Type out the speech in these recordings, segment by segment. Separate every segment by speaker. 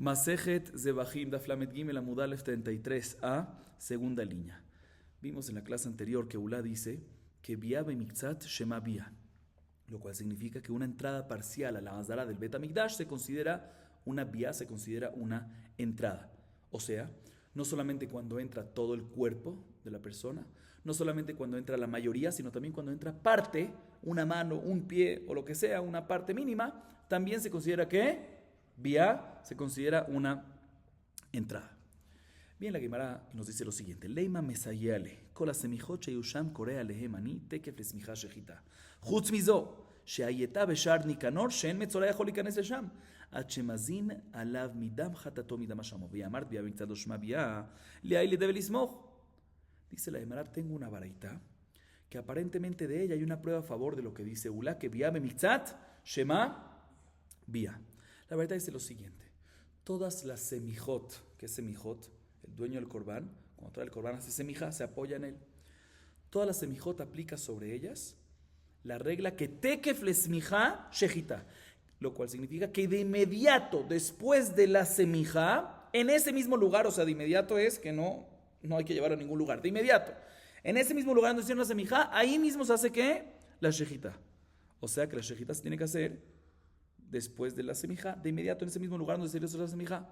Speaker 1: Masejet Zebahim Daflamet Gimel Amudalef 33a, segunda línea. Vimos en la clase anterior que Ulá dice que Bia Bemiktzat Shema Bia, lo cual significa que una entrada parcial a la Hazara del Bet Hamikdash se considera una Bia, se considera una entrada. O sea, no solamente cuando entra todo el cuerpo de la persona, no solamente cuando entra la mayoría, sino también cuando entra parte, una mano, un pie o lo que sea, una parte mínima, también se considera que Bia se considera una entrada. Bien, la Gemara nos dice lo siguiente: Leima mesayale, kol hasemijot sheyusham korea lehemani tekef lesmicha shechita. Chutz mizo, sheayeta beshar nikanor she'en metzora yachol likanes lesham, ad shemazin alav midam chatato midam hashamo, ve'amart bia b'mitzad lo shema bia, le'ay ledeve lismoch. Dice la Gemara, tengo una baraita que aparentemente de ella hay una prueba a favor de lo que dice Ulá, que bia b'mitzat shema bia. La verdad dice lo siguiente: todas las semijot, ¿qué es semijot? El dueño del corbán, cuando trae el corbán hace semija, se apoya en él. Todas las semijot aplica sobre ellas la regla que tekef lesmija shechita, lo cual significa que de inmediato, después de la semija, en ese mismo lugar, o sea, de inmediato es que no hay que llevarlo a ningún lugar, de inmediato, en ese mismo lugar donde hicieron la semija, ahí mismo se hace ¿qué? La shechita. O sea que la shechita se tiene que hacer después de la semija, de inmediato en ese mismo lugar donde se hizo la semija.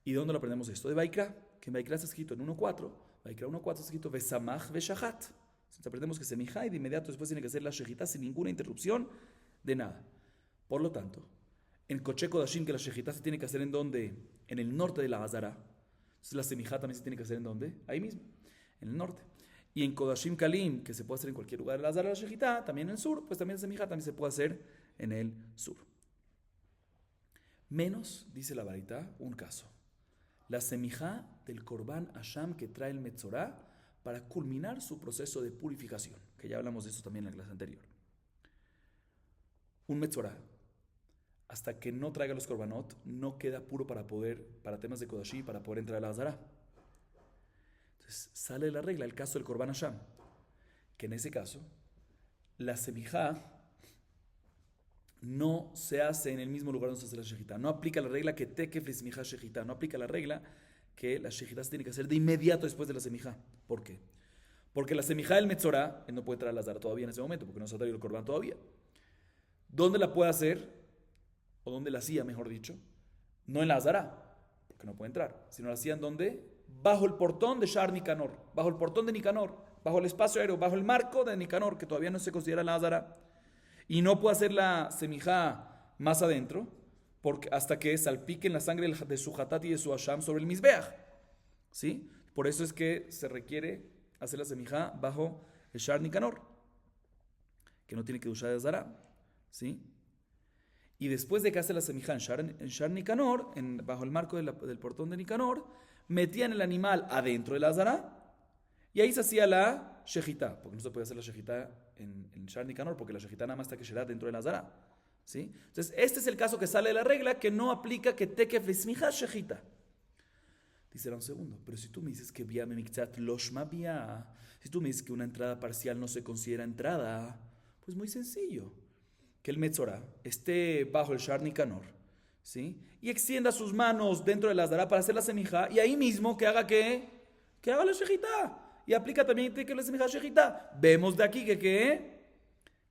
Speaker 1: ¿Y de dónde lo aprendemos esto? De Baikra, que en Baikra está escrito en 1.4, Baikra 1.4 está escrito Vesamach Veshahat. Entonces aprendemos que semija y de inmediato después tiene que hacer la shechita sin ninguna interrupción de nada. Por lo tanto, en Koche Kodashim, que la shechita se tiene que hacer en donde, en el norte de la Hazara. Entonces la semija también se tiene que hacer en donde, ahí mismo, en el norte. Y en Kodashim Kalim, que se puede hacer en cualquier lugar de la Hazara, la shechita, también en el sur, pues también la semija también se puede hacer en el sur. Menos, dice la Baraita, un caso: la semijá del Korban Hasham que trae el Metzorá para culminar su proceso de purificación, que ya hablamos de eso también en la clase anterior. Un Metzorá, hasta que no traiga los Korbanot, no queda puro para temas de Kodashí, para poder entrar a la Hazara. Entonces sale la regla, el caso del Korban Hasham, que en ese caso, la semijá no se hace en el mismo lugar donde se hace la shechita. No aplica la regla que tekef lesmija shechita. No aplica la regla que la shechita se tiene que hacer de inmediato después de la semija. ¿Por qué? Porque la semija del Metzorá, él no puede entrar a la Hazara todavía en ese momento, porque no se ha traído el Korban todavía. ¿Dónde la puede hacer? O dónde la hacía, mejor dicho. No en la Hazara, porque no puede entrar, sino la hacía en donde, bajo el portón de Shar Nicanor, bajo el portón de Nicanor, bajo el espacio aéreo, bajo el marco de Nicanor, que todavía no se considera la Hazara. Y no puede hacer la semijá más adentro, porque hasta que salpiquen la sangre de su hatat y de su hasham sobre el misbeach. ¿Sí? Por eso es que se requiere hacer la semijá bajo el Shar Nicanor, que no tiene que dushar de Hazara. ¿Sí? Y después de que hace la semijá en Shar Nicanor, bajo el marco del portón de Nicanor, metían el animal adentro de la Hazara. Y ahí se hacía la shechita, porque no se puede hacer la shechita en Shar Nicanor, porque la shechita nada más está que será dentro de la Hazara. ¿Sí? Entonces, este es el caso que sale de la regla que no aplica que tekef lesmija shechita. Dice un segundo, pero si tú me dices que bia memiktzat lo shma bia, si tú me dices que una entrada parcial no se considera entrada, pues muy sencillo. Que el Metzorá esté bajo el Shar Nicanor, ¿sí? Y extienda sus manos dentro de la Hazara para hacer la semija, y ahí mismo que haga ¿qué? Que haga la shechita. Y aplica también que la semija shechita. Vemos de aquí que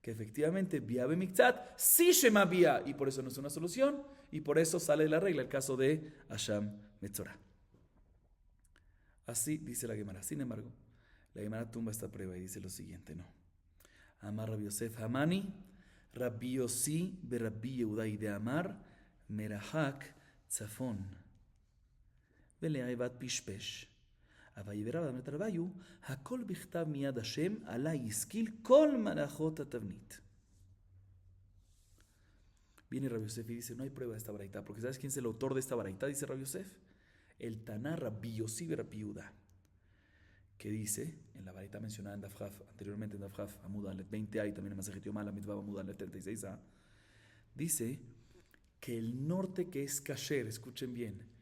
Speaker 1: efectivamente bia bemiktzat sí shema bia, y por eso no es una solución, y por eso sale de la regla el caso de Hasham Metzorá. Así dice la Gemara. Sin embargo, la Gemara tumba esta prueba y dice lo siguiente: no. Amar Rabbi Yosef Hamani, Rabbi Yossi be Rabbi Yehuda de Amar Merahak Tzafon Veleaivat Pishpesh. ויברא ואמר את רביו, הכל בכתב מיד השם, עלי השכיל כל מלאכות התבנית. Viene Rabbi Yosef y dice, no hay prueba de esta baraita, porque ¿sabes quién es el autor de esta baraita? Dice Rabbi Yosef, el Taná Rabbi Yossi be Rabbi Yehuda, que dice, en la baraita mencionada en Dafjaf, anteriormente en Dafjaf, Amud Aleph 20a, y también en Masejet Yomá, la mitzvah Amud Aleph 36a, dice que el norte que es kasher, escuchen bien,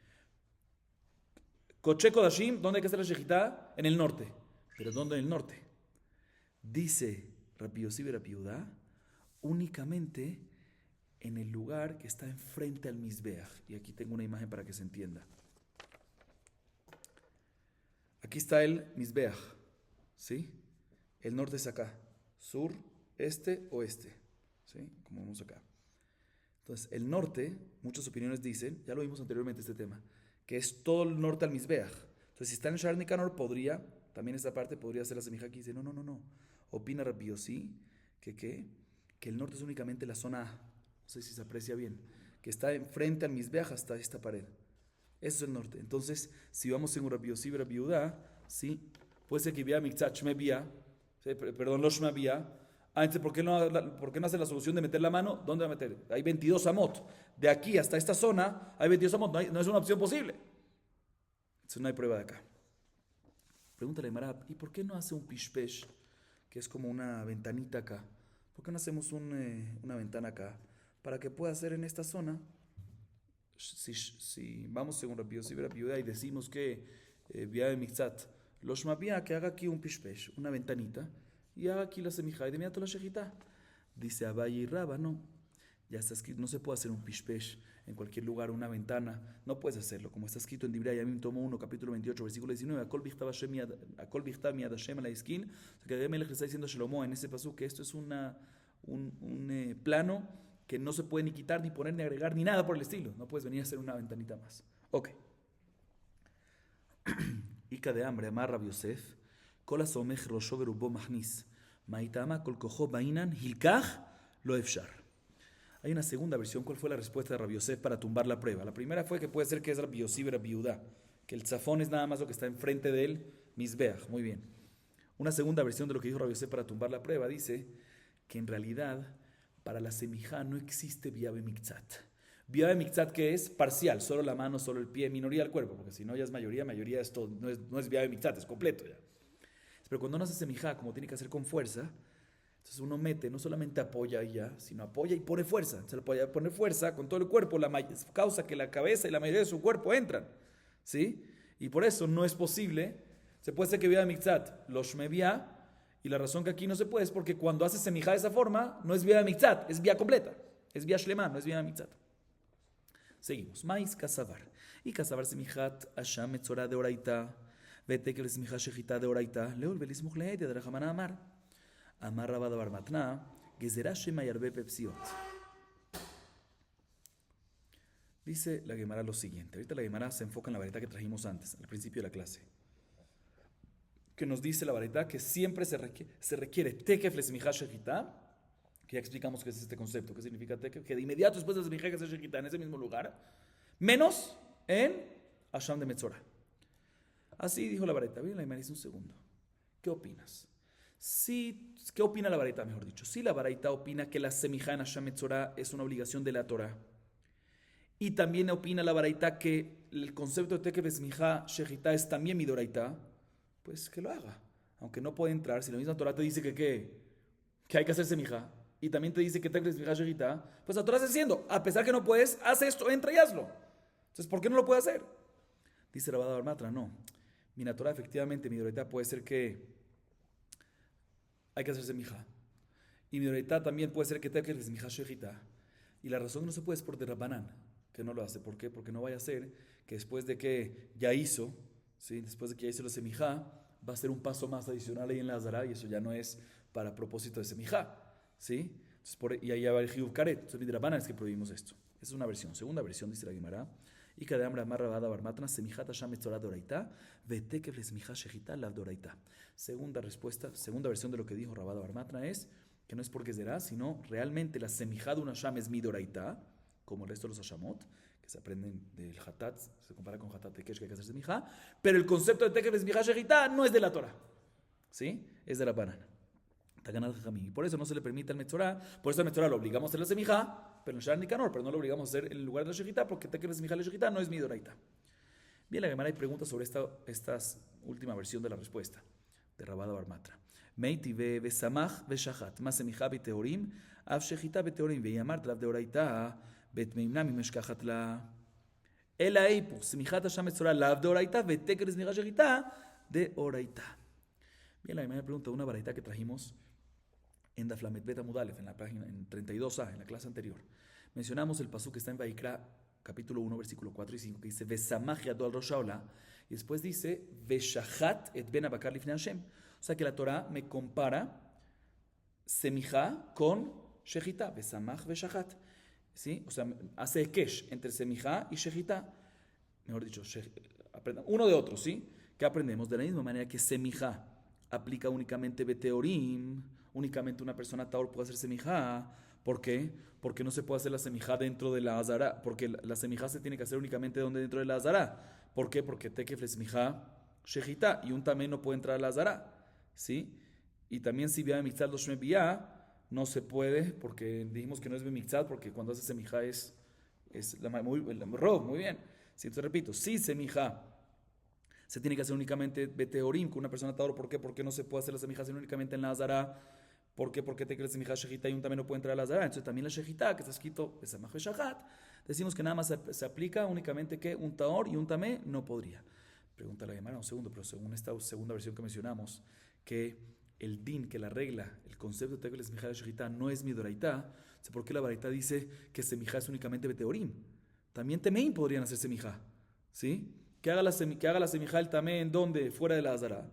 Speaker 1: Koche Kodashim, ¿dónde hay que hacer la shechita? En el norte. ¿Pero dónde en el norte? Dice Rabbi Yossi be Rabbi Yehuda, únicamente en el lugar que está enfrente al Mizbeach. Y aquí tengo una imagen para que se entienda. Aquí está el Mizbeach, ¿sí? El norte es acá, sur, este, oeste, ¿sí? Como vemos acá. Entonces, el norte, muchas opiniones dicen, ya lo vimos anteriormente este tema, que es todo el norte al Mizbeach. Entonces, si está en el Sha'ar Nicanor, podría, también esta parte podría ser la semija aquí. Dice, no. Opina Rabbi Yossi que el norte es únicamente la zona A. No sé si se aprecia bien. Que está enfrente al Mizbeach hasta esta pared. Eso es el norte. Entonces, si vamos según Rabbi Yossi y Rabbi Yehuda, ¿sí? Puede ser que vía Miktzat Shme Bia, perdón, lo Shme Bia. Entonces, ¿por qué no hace la solución de meter la mano? ¿Dónde va a meter? Hay 22 amot. De aquí hasta esta zona hay 22 amot. No es una opción posible. Entonces, no hay prueba de acá. Pregúntale a Marab, ¿y por qué no hace un pishpesh, que es como una ventanita acá? ¿Por qué no hacemos una ventana acá? Para que pueda hacer en esta zona. Si vamos según Rabbi Yossi y Rabbi Yehuda y decimos que vía de Miktzat, los Shmabia, que haga aquí un pishpesh, una ventanita, y haga aquí la semija y de inmediato la shejita. Dice Abaye y Raba, no. Ya está escrito, no se puede hacer un pishpesh en cualquier lugar, una ventana, no puedes hacerlo, como está escrito en Divrei Yamim, tomo 1, capítulo 28, versículo 19, Akol bichtav miad Hashem ala iskin, que David Melech le está diciendo a Shlomo en ese pasú que esto es un plano que no se puede ni quitar, ni poner, ni agregar, ni nada por el estilo, no puedes venir a hacer una ventanita más. Ok. Ica de hambre, amar Rabbi Yosef, Kol asomech rosho verubo machnis, maitama kol kojo bainan hilkach lo efshar. Hay una segunda versión. ¿Cuál fue la respuesta de Rabbi Yosef para tumbar la prueba? La primera fue que puede ser que es Rabbi Yossi y Rabbi Yehuda, que el tzafón es nada más lo que está enfrente de él, Mizbeach. Muy bien. Una segunda versión de lo que dijo Rabbi Yosef para tumbar la prueba dice que en realidad para la semijá no existe vía de miktzat. Vía de miktzat que es parcial, solo la mano, solo el pie, minoría del cuerpo, porque si no ya es mayoría esto no es vía de miktzat, es completo ya. Pero cuando uno hace semijá, como tiene que hacer con fuerza, entonces uno mete, no solamente apoya y ya, sino apoya y pone fuerza. Entonces al poner fuerza con todo el cuerpo, causa que la cabeza y la mayoría de su cuerpo entran. ¿Sí? Y por eso no es posible. Se puede hacer que vía de miktzat, lo shmevia, y la razón que aquí no se puede es porque cuando hace semijá de esa forma, no es vía de miktzat, es vía completa. Es vía shlema, no es vía de miktzat. Seguimos. Mais kasavar. Y kasavar semijat, asham metzora de oraita, vete que le semijá shechita de oraita, leol belismuch lehed de Rahamana amar. Amar Rabba bar Matna, Gezerá Shema Yarbe Pepsiot. Dice la Gemara lo siguiente. Ahorita la Gemara se enfoca en la vareta que trajimos antes, al principio de la clase. Que nos dice la vareta que siempre se requiere Tekef le semijá shechita, que ya explicamos qué es este concepto, qué significa Tekef, que de inmediato después de la semijá que se shechita en ese mismo lugar, menos en Asham de Metzora. Así dijo la vareta. Bien, la Gemara dice un segundo. ¿Qué opinas? ¿Qué opina la Baraita, mejor dicho? Si la Baraita opina que la semijá en Hashem Metzorah es una obligación de la Torah, y también opina la Baraita que el concepto de Tekef semijá shechita es también midoraita, pues que lo haga. Aunque no puede entrar, si la misma Torah te dice que hay que hacer semijá, y también te dice que Tekef semijá shechita, pues la Torah está diciendo, a pesar que no puedes, haz esto, entra y hazlo. Entonces, ¿por qué no lo puede hacer? Dice Rabba bar Matra, no. Mira, Torah efectivamente, midoraita puede ser que hay que hacer semijá. Y midoraita también puede ser que tenga que hacer semijá shechita. Y la razón que no se puede es por Rabbanán, que no lo hace. ¿Por qué? Porque no vaya a ser que después de que ya hizo, ¿sí? Después de que ya hizo la semijá, va a ser un paso más adicional ahí en la Azara, y eso ya no es para propósito de semijá, ¿sí? Entonces, y ahí va el Hiyuv Karet. Entonces, Rabbanán es que prohibimos esto. Esa es una versión. Segunda versión, dice la Gemara. Y cada hambre amar Rabba bar Matna, semijat Hashem metzorah doraita, vetekef le semijá shechita la doraita. Segunda respuesta, segunda versión de lo que dijo Rabba bar Matna es que no es porque será, sino realmente la semijá de un Hashem es midoraita, como el resto de los Hashamot, que se aprenden del Hatat, se compara con Hatat Tekesh, que hay que hacer semijá, pero el concepto de tekef le semijá shechita no es de la Torah, ¿sí? Es de la banana. Y por eso no se le permite al Metzorah, por eso al Metzorah lo obligamos a hacer la semijá, pero en Sha'ar Nicanor, pero no lo obligamos a hacer en el lugar de la shechita, porque Tekef semijá la shechita no es midoraita. Bien, la Gemara hay preguntas sobre esta última versión de la respuesta de Rabba bar Matra. Meiti ve samach ve shachat, ma semijá be teorim, av shechita be teorim, ve yamart lav deoraita, bet meimna mi meshkachat la. Ela eipu, semijat Hashem Metzorah lav deoraita, ve Tekef semijá shechita de oraita. Bien, la Gemara pregunta una baraita que trajimos en Daf Lamed Bet Amud Aleph, en la página en 32a, en la clase anterior. Mencionamos el pasuk que está en Vaikra, capítulo 1, versículo 4 y 5, que dice, Vesamach yado al Rosh Haolah, y después dice, Veshahat et ben abakar lifnei Hashem. O sea que la Torah me compara semijá con shejitá, Vesamach veshahat. ¿Sí? O sea, hace ekesh entre semijá y shejitá. Mejor dicho, uno de otro, ¿sí? ¿Qué aprendemos? De la misma manera que semijá aplica únicamente beteorim, únicamente una persona taor puede hacer semijá. ¿Por qué? Porque no se puede hacer la semijá dentro de la azara, porque la semijá se tiene que hacer únicamente dentro de la azara. ¿Por qué? Porque tekef le semijá shejitá y un tamé no puede entrar a la azara, ¿sí? Y también si vía mitzat lo shme vía, no se puede, porque dijimos que no es bemitzat, porque cuando hace semijá es muy bien. Si te repito, si semijá se tiene que hacer únicamente beteorim con una persona taor, ¿por qué? Porque no se puede hacer la semijá únicamente en la azara. ¿Por qué? Porque te crees semijá shejitá y un también no puede entrar a la azara. Entonces también la shejitá, que está escrito besamach veshahat, decimos que nada más se aplica únicamente que un taor y un tamé no podría. Pregunta la Gemara un segundo, pero según esta segunda versión que mencionamos, que el din, que la regla, el concepto de tekel semijá de shejitá no es midoraitá, ¿por qué la baraitá dice que semijá es únicamente beteorim? También temeim podrían hacer semijá, ¿sí? Que haga la semijá el tamé en donde, fuera de la azara.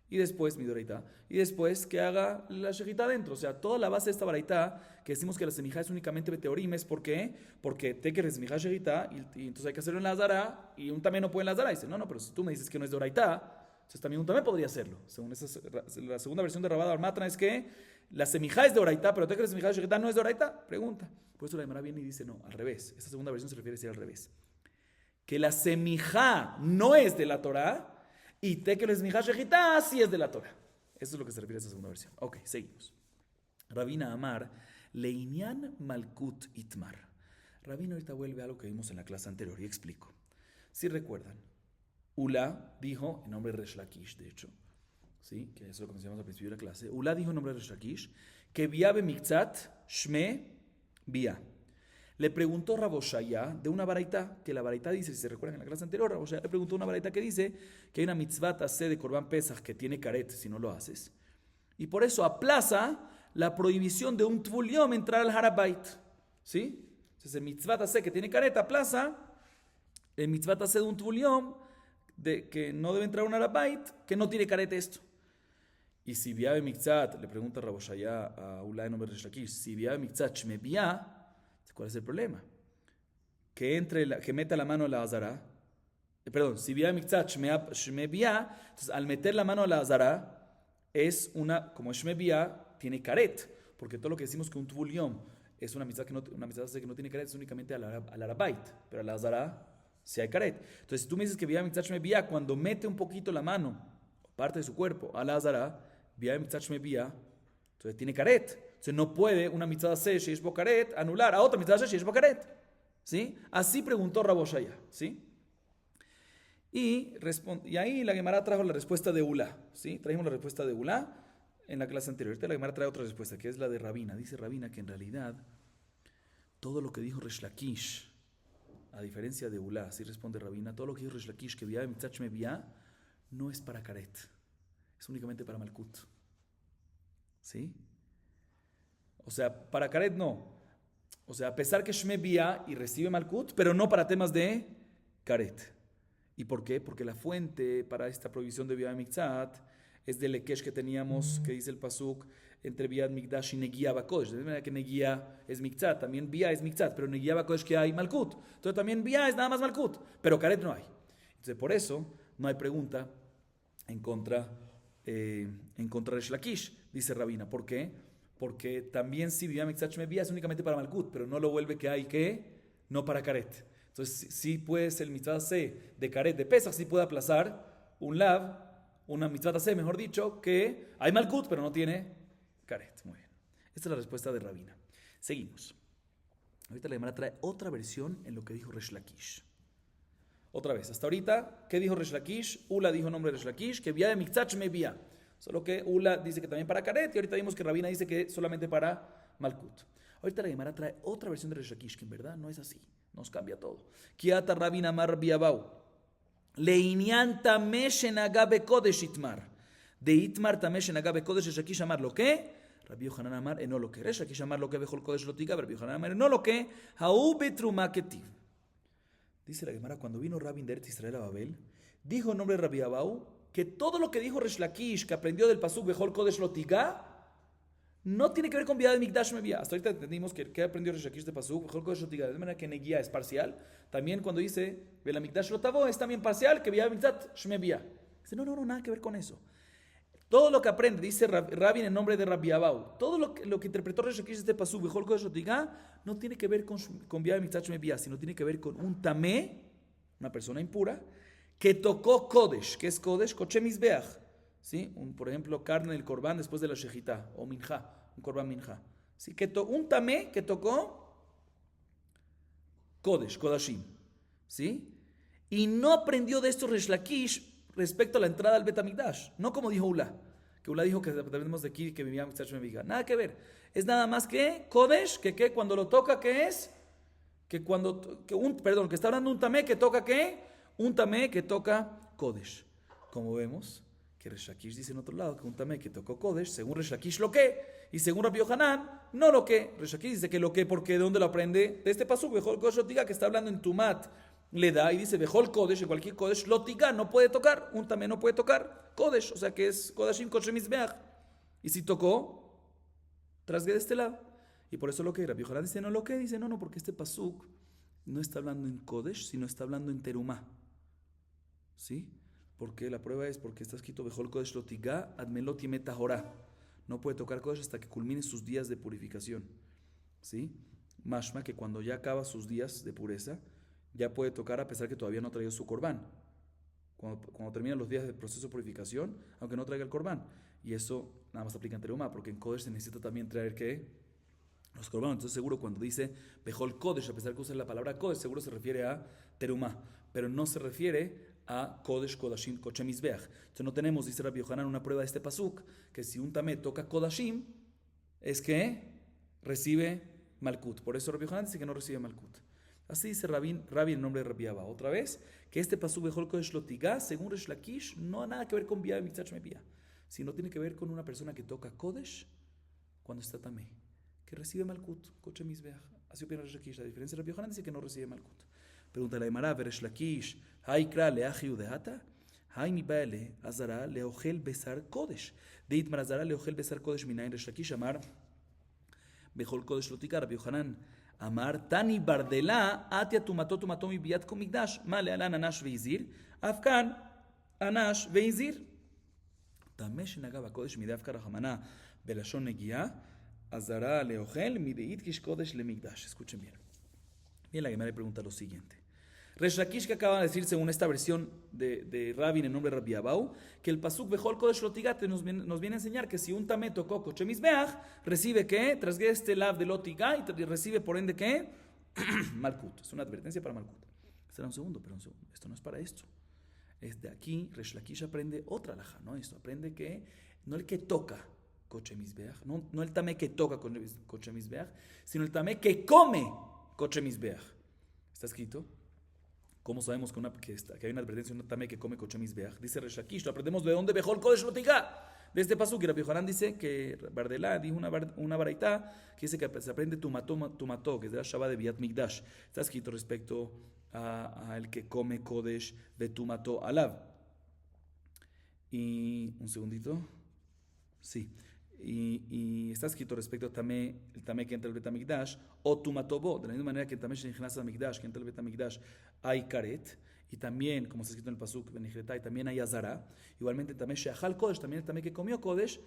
Speaker 1: Y después, midoraitá, y después que haga la shejitá dentro. O sea, toda la base de esta baraitá, que decimos que la semijá es únicamente beteorim, es ¿por qué? Porque tekel es semijá shejitá, y entonces hay que hacerlo en la azara, y un tamé no puede en la azara. Y dice, no, pero si tú me dices que no es de oraitá, entonces también un tamé podría hacerlo. Según la segunda versión de Rabada Armatra es que la semijá es de oraitá, pero tekel es semijá shejitá no es de oraitá. Pregunta. Por eso la Gemara viene y dice, no, al revés. Esta segunda versión se refiere a decir al revés. Que la semijá no es de la Torah, y tekel es semijá shejitá sí es de la Torah. Eso es lo que se refiere a esta segunda versión. Ok, seguimos. Rabina Amar, Leinian Malkut Itmar. Rabina ahorita vuelve a lo que vimos en la clase anterior y explico. Si recuerdan, Ula dijo, en nombre de Resh Lakish, de hecho, ¿sí? Que eso es lo que mencionamos al principio de la clase. Ula dijo en nombre de Resh Lakish que vía bemiktzat shme vía. Le preguntó Raboshaya de una baraita, que la baraita dice, si se recuerdan en la clase anterior, Raboshaya le preguntó una baraita que dice que hay una mitzvah taseh de Korban Pesach que tiene karet si no lo haces. Y por eso aplaza la prohibición de un tvul yom entrar al harabait. ¿Sí? Entonces el mitzvah taseh que tiene karet aplaza el mitzvah taseh de un tvul yom de que no debe entrar un harabait que no tiene karet esto. Y si vía bemitzat, le pregunta Raboshaya a Ulay nombre de Shakish, si vía bemitzat shme vía, ¿cuál es el problema? Que meta la mano a la azara. Perdón, si vía bemitzat shme vía, entonces al meter la mano a la azara es una, como shme vía, tiene karet, porque todo lo que decimos que un tvul yom es una mitzvah que no tiene karet, es únicamente al harabait, pero a la azara sí hay karet. Entonces si tú me dices que vía bemitzat shme vía, cuando mete un poquito la mano, parte de su cuerpo, a la azara, vía mitzvah shme vía, entonces tiene karet. Entonces no puede una mitzvah sheish bo karet anular a otra mitzvah sheish bo karet. ¿Sí? Así preguntó Raboshaya. ¿Sí? Y ahí la Gemara trajo la respuesta de Ula. ¿Sí? Trajimos la respuesta de Ula en la clase anterior. Ahorita la Gemara trae otra respuesta, que es la de Rabina. Dice Rabina que en realidad todo lo que dijo Resh Lakish, a diferencia de Ula, así responde Rabina, todo lo que dijo Resh Lakish, que vía mitzvah shme vía, no es para karet. Es únicamente para Malkut. ¿Sí? O sea, para karet no. O sea, a pesar que shme vía y recibe Malkut, pero no para temas de karet. ¿Y por qué? Porque la fuente para esta prohibición de vía mitzat es del Ekesh que teníamos, que dice el pasuk, entre vía Mikdash y Neguía Bakodesh. De manera que Neguía es mitzat, también vía es mitzat, pero Neguía Bakodesh que hay Malkut. Entonces también vía es nada más Malkut, pero karet no hay. Entonces por eso no hay pregunta en contra de Resh Lakish, dice Rabina. ¿Por qué? Porque también si vía mitzat shme vía es únicamente para Malkut, pero no lo vuelve que hay que, no para karet. Entonces sí puede ser el mitzvah C de karet de Pesach, sí puede aplazar un lav, una mitzvah C, mejor dicho, que hay Malkut, pero no tiene karet. Muy bien. Esta es la respuesta de Rabina. Seguimos. Ahorita la Gemara trae otra versión en lo que dijo Resh Lakish. Otra vez, hasta ahorita, ¿qué dijo Resh Lakish? Ula dijo nombre de Resh Lakish, que vía de mitzat shme vía. Solo que Ula dice que también para karet, y ahorita vimos que Rabina dice que solamente para Malkut. Ahorita la Gemara trae otra versión de Resh Lakish, que en verdad no es así. Nos cambia todo. Kiata Rabina Mar Biabau. Leinian Tamesh en Agabe Kodesh Itmar. De Itmar Tamesh en Agabe Kodesh Resh Lakish Amar. ¿Lo qué? Rabbi Yohanan Amar, no lo que. Resh Lakish Amar lo que Bejol Kodesh lo tiga, Rabbi Yohanan Amar, no lo que. Haú betruma ketiv. Dice la Gemara, cuando vino Rabin de Eretz Israel a Babel, dijo en nombre de Rabbi Abau que todo lo que dijo Resh Lakish, que aprendió del pasuk Bejol Kodesh lo tiga, no tiene que ver con Biá de Mikdash Mevía. Hasta ahorita entendimos que aprendió Resh Lakish de pasuk Bejol Kodesh lo tiga, de manera que Neguía es parcial. También cuando dice Bela Mikdash lo tavo es también parcial que Biá de Mikdash Mevía. Dice, no, nada que ver con eso. Todo lo que aprende, dice Rabin en nombre de Rabbi Abau, todo lo que interpretó Resh Lakish de este pasuk Bejol Kodesh lo tiga, no tiene que ver con Biá de Mikdash Mevía, sino tiene que ver con un tamé, una persona impura, que tocó Kodesh. ¿Qué es Kodesh? Koche Mizbeach. ¿Sí? Por ejemplo, carne del corbán después de la shejitá, o minjá, un corbán minjá. ¿Sí? Un tamé que tocó Kodesh, Kodashim. ¿Sí? Y no aprendió de esto Resh Lakish respecto a la entrada al Bet HaMikdash. No como dijo Ula, que Ula dijo que aprendemos de aquí que vivía Mikdash Meviga. Nada que ver. Es nada más que Kodesh, que cuando lo toca, ¿qué es? Que está hablando un tamé que toca ¿qué? Un tamé que toca Kodesh. Como vemos, que Resh Lakish dice en otro lado que un tamé que tocó Kodesh, según Resh Lakish lo que, y según Rabbi Yohanan, no lo que. Resh Lakish dice que lo que, porque ¿de dónde lo aprende? De este pasuk, Bejol Kodesh Lotiga, que está hablando en Tumat, le da y dice Bejol Kodesh, en cualquier Kodesh, Lotiga no puede tocar, un tamé no puede tocar Kodesh, o sea que es Kodashim Kodesh Mizbeach. Y si tocó, trasgue de este lado. Y por eso lo que Rabbi Yohanan dice, no lo que, dice, no, porque este pasuk no está hablando en Kodesh, sino está hablando en Terumá. ¿Sí? Porque la prueba es porque está escrito Bejol Kodesh Lotiga, Admelot Yemet Tahorá. No puede tocar Kodesh hasta que culmine sus días de purificación. ¿Sí? Mashma, que cuando ya acaba sus días de pureza, ya puede tocar a pesar que todavía no ha traído su corbán. Cuando terminan los días de proceso de purificación, aunque no traiga el corbán. Y eso nada más aplica en Terumá, porque en Kodesh se necesita también traer ¿qué? Los corbanos. Entonces seguro cuando dice Bejol Kodesh, a pesar que usa la palabra Kodesh, seguro se refiere a Terumá, pero no se refiere a Kodesh Kodashim Koche Mizbeach. Entonces no tenemos, dice Rabbi Yohanan, una prueba de este pasuk, que si un tamé toca Kodashim, es que recibe Malkut. Por eso Rabbi Yohanan dice que no recibe Malkut. Así dice Rabbi en nombre de Rabbi Abba. Otra vez, que este pasuk Bejol Kodesh Lotiga, según Resh Lakish, no ha nada que ver con Biá Mikdash Mevía, sino tiene que ver con una persona que toca Kodesh cuando está tamé, que recibe Malkut, Koche Mizbeach. Así opina Resh Lakish. La diferencia de Rabbi Yohanan dice que no recibe Malkut. Pregunta la Gemara, Resh Lakish, hay kra leaji udehata, hay mi baile azara leojel besar kodesh. De itmar azara leojel besar kodesh minayin Resh Lakish amar bejol kodesh lotika. Rabbi Yohanan amar tani bardela atia tumato mi biat komigdash male alan anash veizir afkan anash veizir tamesh nagaba kodesh midei afkar hamana belashon negia azara leojel mideit kish kodesh lemigdash. Escuchen bien. Bien, la Gemara le pregunta lo siguiente. Resh Lakish, que acaba de decir según esta versión de Rabin en nombre de Rabbi Abau, que el pasuk Bejol Kodesh Lotigate nos viene a enseñar que si un tamé tocó Koche Mizbeach, recibe ¿qué? Trasgue este lav de Lotiga y recibe por ende ¿qué? Malkut. Es una advertencia para Malkut. Espera un segundo, esto no es para esto. Es de aquí, Resh Lakish aprende otra alajá, ¿no? Esto aprende que no el que toca Koche Mizbeach, no el tamé que toca Koche Mizbeach, sino el tamé que come Koche Mizbeach. Está escrito. ¿Cómo sabemos que hay una advertencia en un tamé que come Koche Mizbeach? Dice Resh Lakish, lo aprendemos de dónde Bejol Kodesh Lotiga. De este pasuk, y Rabbi Yohanan dice que Bardelá dijo una baraita que dice que se aprende tumató, que es de la Shabbat de Biat Mikdash. Está escrito respecto a el que come Kodesh de tumató alav. Y un segundito. Sí. Y está escrito respecto a el tamé que entra al Bet HaMikdash o tumatobo, de la misma manera que el tamé shenichnas al Mikdash, que entra al Bet HaMikdash, hay karet, y también, como está escrito en el pasuk Benijretai, también hay azara. Igualmente el tamé sheachal kodesh, también el tamé que comió kodesh,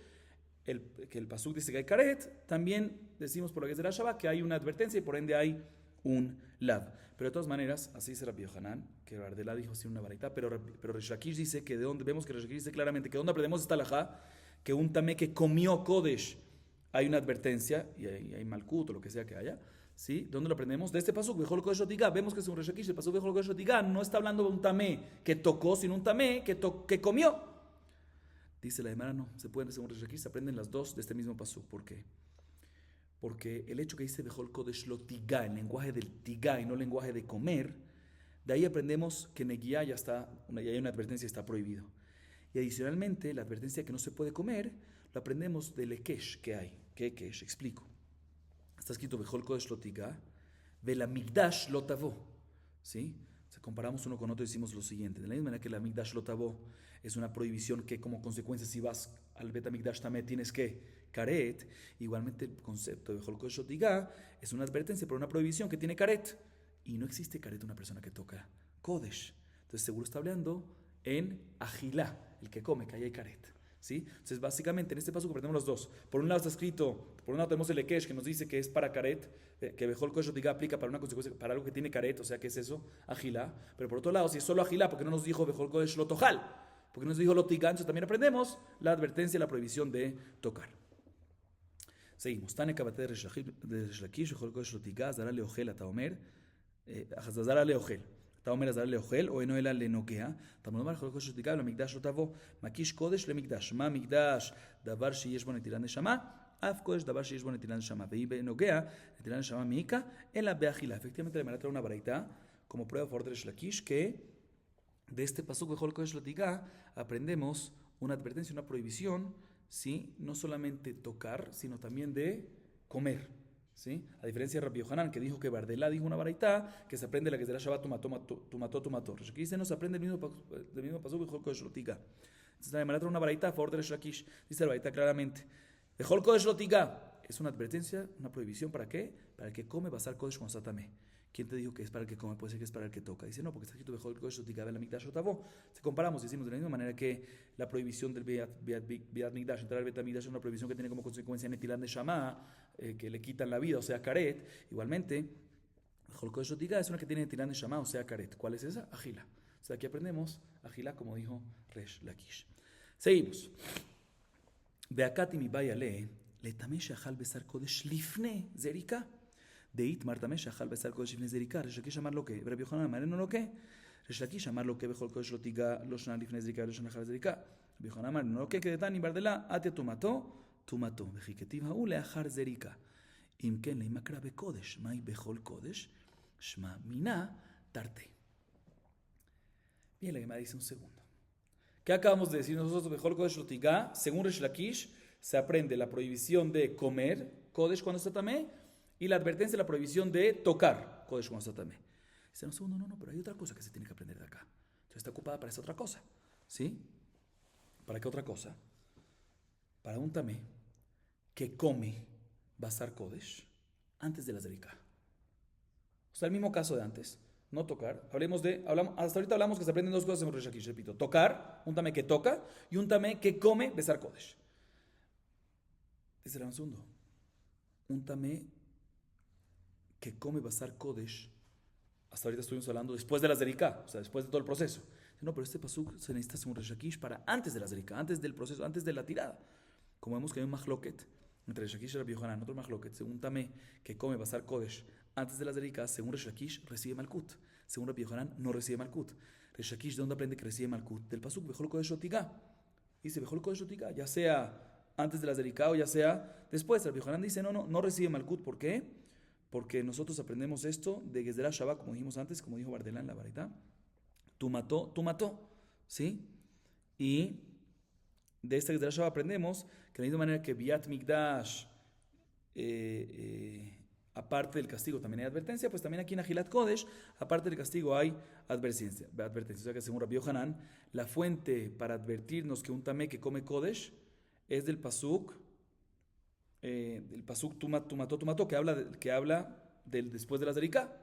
Speaker 1: que el pasuk dice que hay karet, también decimos por lo que es de la Shabbat que hay una advertencia y por ende hay un lav. Pero de todas maneras, así dice Rabbi Yohanan, que Bardelá dijo así una baraita, pero Resh Lakish dice que de donde vemos que Resh Lakish dice claramente que donde aprendemos esta alajá, que un tamé que comió Kodesh, hay una advertencia, y hay Malkut o lo que sea que haya, ¿sí? ¿Dónde lo aprendemos? De este pasuk, Bejol Kodesh Lotiga. Vemos que según Resh Lakish, el pasuk Bejol Kodesh Lotiga no está hablando de un tamé que tocó, sino un tamé que comió. Dice la Gemara, no, según Resh Lakish, se aprenden las dos de este mismo pasuk. ¿Por qué? Porque el hecho que dice Bejol Kodesh Lotiga, el lenguaje del tiga y no el lenguaje de comer, de ahí aprendemos que Neguía ya hay una advertencia y está prohibido. Y adicionalmente, la advertencia que no se puede comer, lo aprendemos del Ekesh que hay. ¿Qué Ekesh? Explico. Está escrito Bejol Kodesh Lotiga, Vela Migdash Lotavo. ¿Sí? Si comparamos uno con otro, decimos lo siguiente. De la misma manera que la Migdash Lotavo es una prohibición que, como consecuencia, si vas al Bet Migdash también tienes que Karet. Igualmente, el concepto de Bejol Kodesh Lotiga es una advertencia, pero una prohibición que tiene Karet. Y no existe Karet una persona que toca Kodesh. Entonces, seguro está hablando en Agilá, el que come, que ahí hay Karet. ¿Sí? Entonces, básicamente, en este paso aprendemos los dos. Por un lado está escrito, por un lado tenemos el Ekesh que nos dice que es para Karet, que Bejol Kodesh Lotiga aplica para una consecuencia, para algo que tiene Karet, o sea, ¿qué es eso? Agilá. Pero por otro lado, si es solo Agilá, porque no nos dijo Bejol Kodesh Lotojal, porque nos dijo Lotiga, entonces también aprendemos la advertencia y la prohibición de tocar. Seguimos. Tane Kabate de Resh Lakish, Bejol Kodesh Lotiga, Zara Leogel, Ataomer, Zara Leogel. Taomer Azar Leogel, o Enoela Lenokea, Tamonomar Jolkosh Lotiga, la Migdash Lotavo, Makish Kodesh le Migdash, Ma Migdash, Davar Sheyesh Bo Netilan Neshama, Af Kodesh Davar Sheyesh Bo Netilan Neshama, Veibe Nokea, Netilan Neshama Miika, en la Beajila. Efectivamente, le me trae una baraita como prueba a favor de Resh Lakish que de este pasuk de Jolkosh Lotiga aprendemos una advertencia, una prohibición, ¿sí? No solamente tocar, sino también de comer. ¿Sí? A diferencia de Rabbi Yohanan, que dijo que Bardelá dijo una baraita, que se aprende la que será Shabbat, tu mató. Resh Lakish no se aprende el mismo pasuk de Bejol Kodesh Lotiga. Entonces, la Gemara trae una baraita a favor de Resh Lakish. Dice la baraita claramente: Bejol Kodesh Lotiga es una advertencia, una prohibición. ¿Para qué? Para el que come basar Kodesh con Satame. ¿Quién te dijo que es para el que come? Puede ser que es para el que toca. Dice no, porque está escrito Bejol Kodesh Lotiga de la Migdash Otavo. Si comparamos, decimos de la misma manera que la prohibición del Beat Migdash, entrar al Bet Migdash es una prohibición que tiene como consecuencia Netilan de Shama, que le quitan la vida, o sea, Karet. Igualmente, Bejol Kodesh Lotiga es una que tiene Netilan de Shama, o sea, Karet. ¿Cuál es esa? Agila. O sea, aquí aprendemos Agila, como dijo Resh Lakish. Seguimos. Beakati mi bayale, le tamesh achal besar Kodesh lifne zerika. Deit Martamesh achal besar Kodesh lifne zerika. Resh Lakish amar lo que. Rabbi Yohanan amar no lo que. Resh Lakish amar lo que Bejol Kodesh Lotiga lo shana lifne zerika lo shana achal zerika. Rabbi Yohanan amar no lo que de Tani Bardela ate tumato. Tumato, vejiketiv haú leachar zerika. Imken leimakra bekodesh, mai bejol kodesh, shma mina tarte. Bien, la Gemara dice un segundo. ¿Qué acabamos de decir nosotros? Bejol kodesh lotiga, según Resh Lakish, se aprende la prohibición de comer, kodesh cuando está tamé, y la advertencia de la prohibición de tocar, kodesh cuando está tamé. Dice un segundo, no, pero hay otra cosa que se tiene que aprender de acá. Entonces está ocupada para esa otra cosa. ¿Sí? ¿Para qué otra cosa? Para un tamé que come Basar Kodesh antes de la Zerika. O sea, el mismo caso de antes. No tocar. Hasta ahorita hablamos que se aprenden dos cosas en Resh Lakish, repito. Tocar, un tamé que toca, y un tamé que come Basar Kodesh. Dice un segundo. Un tamé que come Basar Kodesh, hasta ahorita estuvimos hablando después de la Zerika, o sea, después de todo el proceso. No, pero este pasuk se necesita según Resh Lakish para antes de la Zerika, antes del proceso, antes de la tirada. Como vemos que hay un mahloket entre Resh Lakish y Rabbi Yohanan, otro mahloket, según tamé que come Basar Kodesh antes de la Zerika, según Resh Lakish recibe Malkut, según Rabbi Yohanan no recibe Malkut. Resh Lakish, ¿de dónde aprende que recibe Malkut? Del pasuk Bejol Kodesh Lotiga. Dice Bejol Kodesh Lotiga, ya sea antes de la Zerika o ya sea después. Rabbi Yohanan dice no recibe Malkut. ¿Por qué? Porque nosotros aprendemos esto de Gezerah Shabbat, como dijimos antes, como dijo Bardelá en la baraita. Tú mató, ¿sí? Y de esta Gezerah Shabbat aprendemos que de la misma manera que Biat Migdash, aparte del castigo también hay advertencia, pues también aquí en Agilat Kodesh, aparte del castigo hay advertencia. O sea que según Rabbi Yohanan, la fuente para advertirnos que un tamé que come Kodesh es del pasuk tú mató, que habla del después de la Zerika.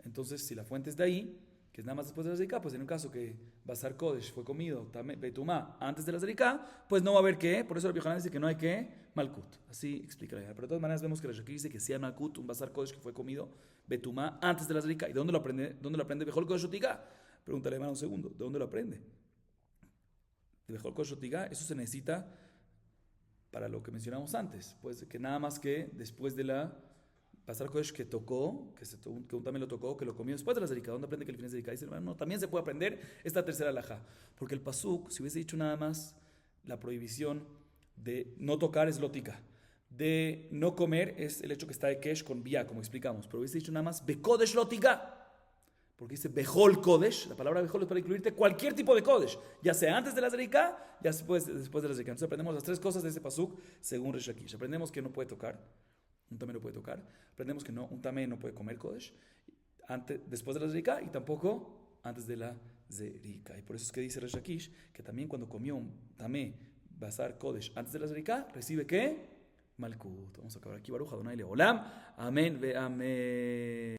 Speaker 1: Entonces, si la fuente es de ahí, que es nada más después de la Zerika, pues en un caso que Basar Kodesh fue comido Betumá antes de la Zerika, pues no va a haber que, por eso el Yohanan dice que no hay que Malkut. Así explica la idea. Pero de todas maneras vemos que Resh Lakish dice que sí hay Malkut, un Basar Kodesh que fue comido Betumá antes de la Zerika. ¿Y de dónde lo aprende? ¿Dónde lo aprende Bejol Kodesh Lotiga? Pregúntale, hermano, un segundo. ¿De dónde lo aprende? De Bejol Kodesh Lotiga, eso se necesita para lo que mencionamos antes. Pues que nada más que después de la Basar Kodesh que tocó, que un tamé lo tocó, que lo comió después de la Zerika. ¿Dónde aprende que el fin es Zerika? Dice, no, también se puede aprender esta tercera alajá. Porque el pasuk, si hubiese dicho nada más la prohibición de no tocar es lótica, de no comer es el hecho que está de kesh con vía, como explicamos. Pero hubiese dicho nada más bekodesh lótica, Porque dice Bejol Kodesh, la palabra Bejol es para incluirte cualquier tipo de Kodesh, ya sea antes de la Zerika, ya después de la Zerika. Entonces aprendemos las tres cosas de ese pasuk según Resh Lakish. Aprendemos que no puede tocar, un tamé no puede tocar. Aprendemos que no, un tamé no puede comer Kodesh después de la Zerika y tampoco antes de la Zerika. Y por eso es que dice Resh Lakish que también cuando comió un tamé Basar Kodesh antes de la Zerika, recibe ¿qué? Malkut. Vamos a acabar aquí. Baruch Adonai Leolam. Amén ve amén.